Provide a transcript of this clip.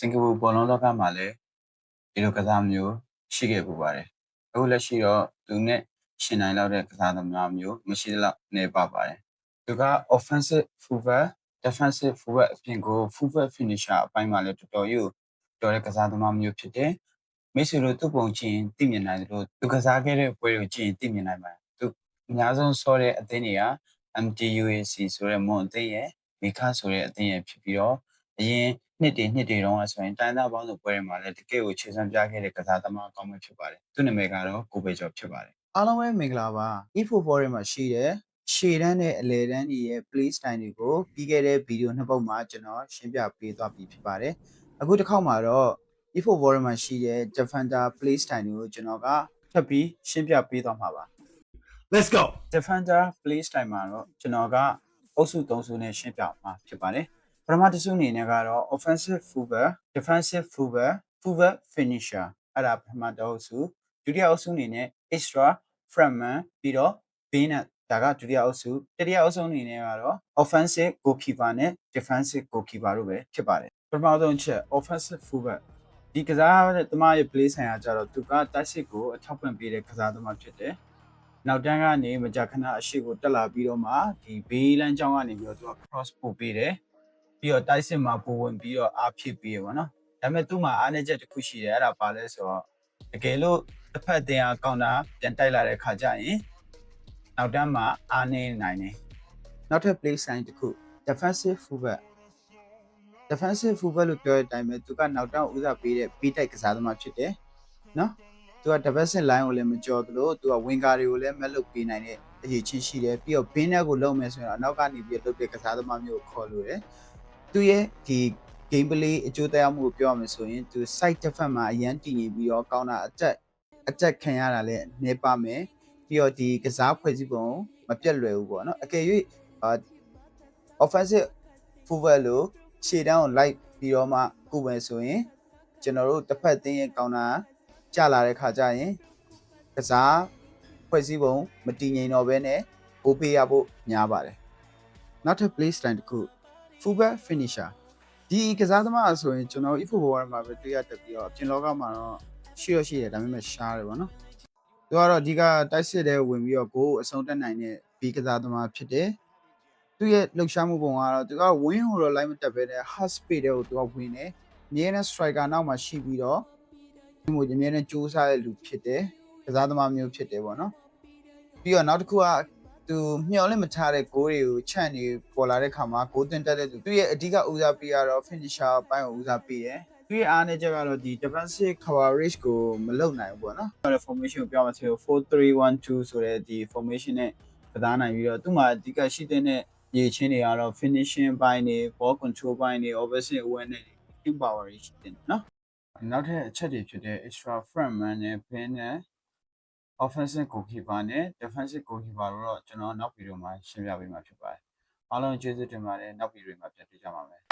Singapore ဘောလုံးလောကမှာလည်းဒီလိုကစားမျိုးရှိခဲ့ပူပါတယ်။အခုလက်ရှိတော့သူနဲ့ယှဉ်နိုင်လောက်တဲ့ကစားသမားမျိုးမရှိသလောက်နည်းပါးပါတယ်။သူက offensive fullback, defensive fullback အပြင်ကို fullback finisher အပိုင်းမှာလည်းတော်တော်တဲ့ကစားသမားမျိုးဖြစ်တယ်။မိတ်ဆွေတို့သူ့ပုံကြည့်ရင်သိမြင်နိုင်သလိုသူကစားခဲ့တဲ့ပွဲတွေကိုကြည့်ရင်သိမြင်နိုင်ပါတယ်။သူအများဆုံးဆော့တဲ့အသင်းတွေက MTUAC ဆိုတဲ့မွန်အသင်းရဲ့မိခဆိုတဲ့အသင်းရဲ့ဖြစ်ပြီးတော့အရင်နှစ်တွေတုန်းကဆိုရင်တိုင်းသားပေါင်းစုံပွဲတွေမှာလည်းတကယ့်ကိုခြေစွမ်းပြခဲ့တဲ့ကစားသမားအကောင်းပဲဖြစ်ပါတယ်။သူ့နာမည်ကတော့ကိုပေကျော်ဖြစ်ပါတယ်။အားလုံးပဲမင်္ဂလာပါ။ eFootball တွေမှာရှိတဲ့ရှေ့တန်းနဲ့အလယ်တန်းတွေရဲ့ play style တွေကိုပြီးခဲ့တဲ့ဗီဒီယိုနှစ်ပုဒ်မှာကျွန်တော်ရှင်းပြပေးသွားပြီဖြစ်ပါတယ်။အခုတစ်ခေါက်မှာတော့ eFootball တွေမှာရှိတဲ့ defender play style တွေကိုကျွန်တော်ကထပ်ပြီးရှင်းပြပေးသွားမှာပါ။ Let's go. defender play style မှာတော့ကျွန်တော်ကအုပ်စု၃စုနဲ့ရှင်းပြမှာဖြစ်ပါတယ်။ပထမတစ်စုအနေနဲ့ကတော့ offensive fullback, defensive fullback, fullback finisher အဲ့ဒါပထမတစ်အုပ်စုဒုတိယအုပ်စုအနေနဲ့ extra frontman ပြီးတော့ backman ဒါကဒုတိယအုပ်စုတတိယအုပ်စုအနေနဲ့ကတော့ offensive goalkeeper နဲ့ defensive goalkeeper တို့ပဲဖြစ်ပါတယ်။ပထမဆုံးချက် offensive fullback ဒီကစားသမားရဲ့ play ဆိုင်ရာကြတော့သူကတိုက်စစ်ကိုအထောက်ပံ့ပေးတဲ့ကစားသမားဖြစ်တယ်။နောက်တန်းကနေမကြာခဏအရှိကိုတက်လာပြီးတော့မှဒီဘေးလမ်းကြောင်းကနေပြီးတော့သူက cross ပို့ပေးတယ်ပြီးတော့တိုက်စစ်မှာပိုဝင်ပြီးတော့အားဖြစ်ပေးရပါတော့ဒါပေမဲ့သူ့မှာအားနည်းချက်တစ်ခုရှိတယ်အဲ့ဒါပါလဲဆိုတော့တကယ်လို့တစ်ဖက်တင်အားကောင်တာပြန်တိုက်လာတဲ့ခါကျရင်နောက်တန်းမှာအားနည်းနိုင်တယ်နောက်ထပ် play sign တစ်ခု defensive fullback လို့ပြောတဲ့အတိုင်းပဲသူကနောက်တန်းဦးစားပေးတဲ့ B တိုက်ကစားသမားဖြစ်တယ်နော်သူက defensive line ကိုလည်းမကျော်သလိုသူက winger တွေကိုလည်းမလုပ်ပေးနိုင်တဲ့အရေးချင်းရှိတယ်ပြီးတော့ bin နဲ့ကိုလုံမယ်ဆိုရင်အနောက်ကနေပြီးလုပ်တဲ့ကစားသမားမျိုးကိုခေါ်လို့ရတယ်သူရဲ့ဒီ game play အကျိုးသက်ရောက်မှုကိုပြောရမယ်ဆိုရင်သူ side defense မှာအရန်တည်နေပြီးတော့ကောင်းတာအတက်ခံရတာလည်းနေပါမယ်ပြီးတော့ဒီကစားဖွဲ့စည်းပုံမပြတ်လွယ်ဘူးပေါ့နော်အကယ်၍ offensive fullback လို့ရှေ့တန်းကိုလိုက်ပြီးတော့မှကုမယ်ဆိုရင်ကျွန်တော်တို့တစ်ဖက်သင်းရဲ့ကောင်းတာကျလာတဲ့ခါကျရင်ကစားဖွဲ့စည်းပုံမတည်ငြိမ်တော့ဘဲနဲ့ပိုးပေးရဖို့များပါတယ်နောက်ထပ် play style တစ်ခု fullback finisher ဒီကစားသမားဆိုရင်ကျွန်တော် eFootball မှာပဲတွေ့ရတတ်ပြီးတော့အပြင်လောကမှာတော့ရှိတယ်ဒါပေမဲ့ရှားတယ်ပေါ့နော်သူကတော့အဓိကတိုက်စစ်တဲ့ဝင်ပြီးတော့ဂိုးအဆုံးတက်နိုင်တဲ့ဘီကစားသမားဖြစ်တယ်သူရဲ့လှုပ်ရှားမှုပုံကတော့သူက win ဟိုတော့ line မတက်ဘဲနဲ့ hard speed တဲ့ကိုသူကဝင်တယ်အမြဲတမ်း striker နောက်မှာရှိပြီးတော့ဒီမို့အမြဲတမ်းကြိုးစားတဲ့လူဖြစ်တယ်ကစားသမားမျိုးဖြစ်တယ်ပေါ့နော်ပြီးတော့နောက်တစ်ခုကသူမျှော်လင့်မထားတဲ့ဂိုးတွေကိုချန့်နေပေါ်လာတဲ့ခါမှာဂိုးသွင်းတက်တဲ့သူရဲ့အဓိကဦးစားပေးရတော့ finisher အပိုင်းကိုဦးစားပေးတယ်သူရဲ့အားနည်းချက်ကတော့ဒီ defensive coverage ကိုမလုပ်နိုင်ဘူးပေါ့နော်အဲ့ဒါ formation ကိုပြောမှဆို4-3-1-2 ဆိုတဲ့ဒီ formation နဲ့ကစားနိုင်ပြီးတော့သူ့မှာအဓိကရှိတဲ့ရေချင်းတွေကတော့ finishing ဘိုင်းတွေ ball control ဘိုင်းတွေ offensive awareness တွေ team power တွေရှိတယ်နော်နောက်ထပ်အချက်တွေဖြစ်တဲ့ extra frontman နဲ့ pin နဲ့ offensive goalkeeper နဲ့ defensive goalkeeper တို့တော့ကျွန်တော်နောက်ဗီဒီယိုမှာရှင်းပြပေးမှာဖြစ်ပါတယ်အားလုံးကျေးဇူးတင်ပါတယ်နောက်ဗီဒီယိုမှာပြန်တွေ့ကြပါမယ်